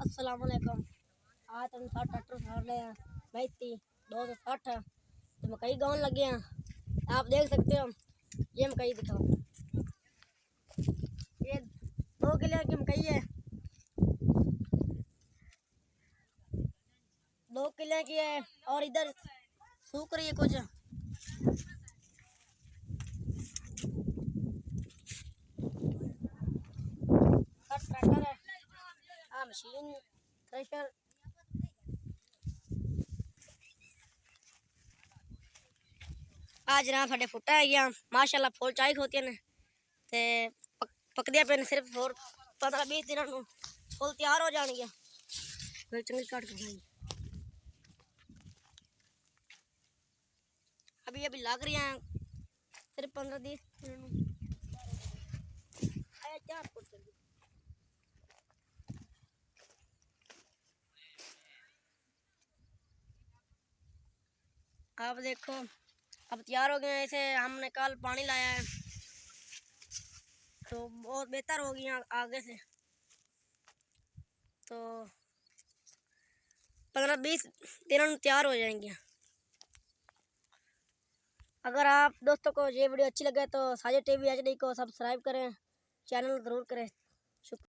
अस्सलामुअलैकुम। आज तुम साथ ट्रैक्टर उठा रहे हैं मैती 260 तो मकई गाँव लगे हैं। आप देख सकते हो, ये मकई दिखाओ, ये 2 किलो की मकई है, 2 किलो की है। और इधर सूख रही है कुछ। ट्रैक्टर है, हाँ मशीन थ्रेशर। आज जनाब साढ़े फुट्टा है गया माशाल्लाह फुल चाई होती ने ते पकदिया पे सिर्फ और 15-20 दिन फुल तैयार हो जाएंगे। फिर चंगी काट के खाएंगे। अभी अभी लग रही हैं सिर्फ 15-20 दिन। आप देखो अब तैयार हो गए हैं। इसे हमने कल पानी लाया है तो बहुत बेहतर होगी आगे से। तो 15-20 दिनों में तैयार हो जाएंगे। अगर आप दोस्तों को ये वीडियो अच्छी लगे तो साजिद टीवी HD को सब्सक्राइब करें, चैनल ज़रूर करें। शुक्रिया।